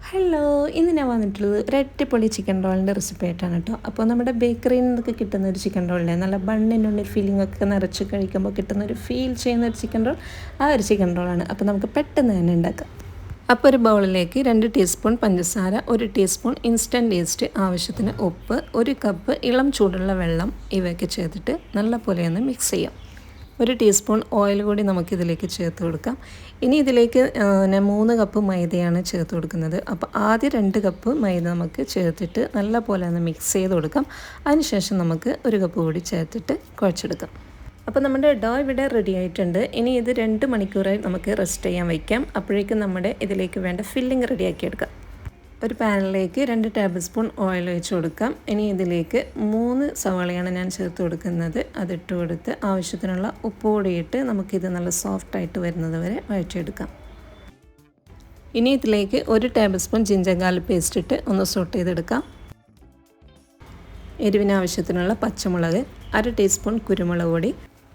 Hello, ഇന്ന് ഞാൻ വന്നിട്ടുള്ളത് ഒരു അടിപൊളി ചിക്കൻ റോളിൻ്റെ റെസിപ്പി ആയിട്ടാണ് കേട്ടോ. അപ്പോൾ നമ്മുടെ ബേക്കറിയിൽ നിന്നൊക്കെ കിട്ടുന്ന ഒരു ചിക്കൻ റോളിനെ നല്ല ബണ്ണിനുള്ളിൽ ഫീലിംഗ് ഒക്കെ നിറച്ച് കഴിക്കുമ്പോൾ കിട്ടുന്ന ഒരു ഫീൽ ചെയ്യുന്ന ഒരു ചിക്കൻ റോൾ, ആ ഒരു ചിക്കൻ റോളാണ്. അപ്പോൾ നമുക്ക് പെട്ടെന്ന് തന്നെ ഉണ്ടാക്കാം. അപ്പോൾ ഒരു ബൗളിലേക്ക് 2 ടീസ്പൂൺ പഞ്ചസാര, 1 ടീസ്പൂൺ ഇൻസ്റ്റൻറ്റ് ഈസ്റ്റ്, ആവശ്യത്തിന് ഉപ്പ്, 1 കപ്പ് ഇളം ചൂടുള്ള വെള്ളം ഇവയൊക്കെ ചേർത്തിട്ട് നല്ലപോലെ ഒന്ന് മിക്സ് ചെയ്യാം. 1 ടീസ്പൂൺ ഓയിൽ കൂടി നമുക്കിതിലേക്ക് ചേർത്ത് കൊടുക്കാം. ഇനി ഇതിലേക്ക് ഞാൻ 3 കപ്പ് മൈദയാണ് ചേർത്ത് കൊടുക്കുന്നത്. അപ്പോൾ ആദ്യം 2 കപ്പ് മൈദ നമുക്ക് ചേർത്തിട്ട് നല്ല പോലെ ഒന്ന് മിക്സ് ചെയ്ത് കൊടുക്കാം. അതിനുശേഷം നമുക്ക് 1 കപ്പ് കൂടി ചേർത്തിട്ട് കുഴച്ചെടുക്കാം. അപ്പോൾ നമ്മുടെ ഡോ ഇവിടെ റെഡി ആയിട്ടുണ്ട്. ഇനി ഇത് 2 മണിക്കൂറായി നമുക്ക് റെസ്റ്റ് ചെയ്യാൻ വയ്ക്കാം. അപ്പോഴേക്കും നമ്മുടെ ഇതിലേക്ക് വേണ്ട ഫില്ലിംഗ് റെഡിയാക്കിയെടുക്കാം. ഒരു പാനിലേക്ക് 2 ടേബിൾ സ്പൂൺ ഓയിൽ ഒഴിച്ച് കൊടുക്കാം. ഇനി ഇതിലേക്ക് 3 സവാളയാണ് ഞാൻ ചേർത്ത് കൊടുക്കുന്നത്. അതിട്ട് കൊടുത്ത് ആവശ്യത്തിനുള്ള ഉപ്പ് കൂടിയിട്ട് നമുക്കിത് നല്ല സോഫ്റ്റായിട്ട് വരുന്നത് വരെ വഴറ്റിയെടുക്കാം. ഇനി ഇതിലേക്ക് 1 table spoon ginger garlic paste ഇട്ട് ഒന്ന് സോട്ട് ചെയ്തെടുക്കാം. എരിവിന് ആവശ്യത്തിനുള്ള പച്ചമുളക്, 1/2 ടീസ്പൂൺ കുരുമുളക് പൊടി,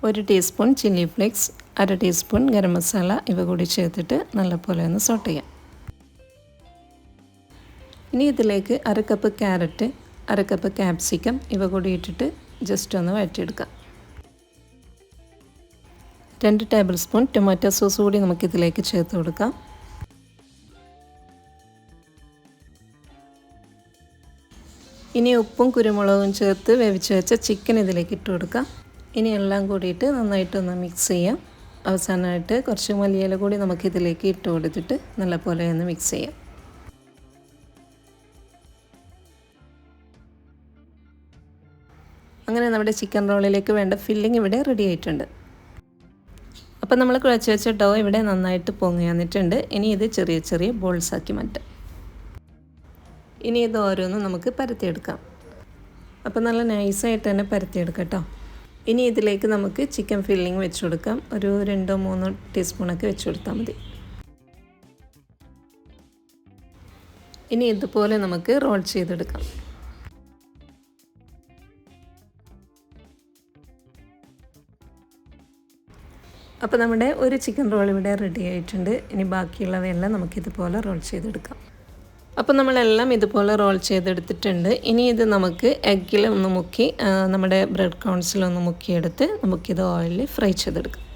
1 teaspoon chilli flakes, 1/2 teaspoon garam masala ഇവ കൂടി ചേർത്തിട്ട് നല്ലപോലെ ഒന്ന് സോട്ട് ചെയ്യാം. ഇനി ഇതിലേക്ക് 1/2 കപ്പ് ക്യാരറ്റ്, 1/2 കപ്പ് ക്യാപ്സിക്കം ഇവ കൂടി ഇട്ടിട്ട് ജസ്റ്റ് ഒന്ന് വഴറ്റിയെടുക്കാം. 2 ടേബിൾ സ്പൂൺ ടൊമാറ്റോ സോസ് കൂടി നമുക്കിതിലേക്ക് ചേർത്ത് കൊടുക്കാം. ഇനി ഉപ്പും കുരുമുളകും ചേർത്ത് വേവിച്ച് വെച്ച ചിക്കൻ ഇതിലേക്ക് ഇട്ട് കൊടുക്കാം. ഇനി എല്ലാം കൂടിയിട്ട് നന്നായിട്ടൊന്ന് മിക്സ് ചെയ്യാം. അവസാനമായിട്ട് കുറച്ച് മല്ലിയില കൂടി നമുക്കിതിലേക്ക് ഇട്ട് കൊടുത്തിട്ട് നല്ലപോലെ ഒന്ന് മിക്സ് ചെയ്യാം. അങ്ങനെ നമ്മുടെ ചിക്കൻ റോളിലേക്ക് വേണ്ട ഫില്ലിംഗ് ഇവിടെ റെഡി ആയിട്ടുണ്ട്. അപ്പോൾ നമ്മൾ കുഴച്ച് വെച്ച ഡോ ഇവിടെ നന്നായിട്ട് പൊങ്ങി വന്നിട്ടുണ്ട്. ഇനി ഇത് ചെറിയ ചെറിയ ബോൾസാക്കി മാറ്റാം. ഇനി ഇത് ഓരോന്നും നമുക്ക് പരത്തിയെടുക്കാം. അപ്പോൾ നല്ല നൈസായിട്ട് തന്നെ പരത്തിയെടുക്കാം കേട്ടോ. ഇനി ഇതിലേക്ക് നമുക്ക് ചിക്കൻ ഫില്ലിംഗ് വെച്ച് കൊടുക്കാം. ഒരു 2-3 ടീസ്പൂണൊക്കെ വെച്ച് കൊടുത്താൽ മതി. ഇനി ഇതുപോലെ നമുക്ക് റോൾ ചെയ്തെടുക്കാം. അപ്പോൾ നമ്മുടെ ഒരു ചിക്കൻ റോൾ ഇവിടെ റെഡി ആയിട്ടുണ്ട്. ഇനി ബാക്കിയുള്ളവയെല്ലാം നമുക്കിതുപോലെ റോൾ ചെയ്തെടുക്കാം. അപ്പോൾ നമ്മളെല്ലാം ഇതുപോലെ റോൾ ചെയ്തെടുത്തിട്ടുണ്ട്. ഇനി ഇത് നമുക്ക് എഗ്ഗിലൊന്ന് മുക്കി നമ്മുടെ ബ്രെഡ് ക്രംസിലൊന്ന് മുക്കിയെടുത്ത് നമുക്കിത് ഓയിലിൽ ഫ്രൈ ചെയ്തെടുക്കാം.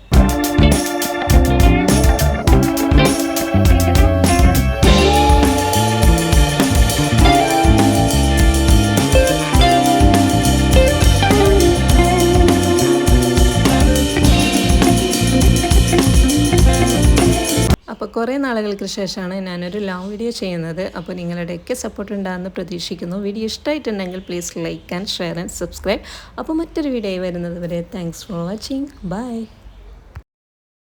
അപ്പോൾ കുറേ നാളുകൾക്ക് ശേഷമാണ് ഞാനൊരു ലോങ് വീഡിയോ ചെയ്യുന്നത്. അപ്പോൾ നിങ്ങളുടെയൊക്കെ സപ്പോർട്ട് ഉണ്ടാകുമെന്ന് പ്രതീക്ഷിക്കുന്നു. വീഡിയോ ഇഷ്ടമായിട്ടുണ്ടെങ്കിൽ please like and share and subscribe. അപ്പോൾ മറ്റൊരു വീഡിയോ വരുന്നത് വരെ താങ്ക്സ് ഫോർ വാച്ചിങ്. ബൈ.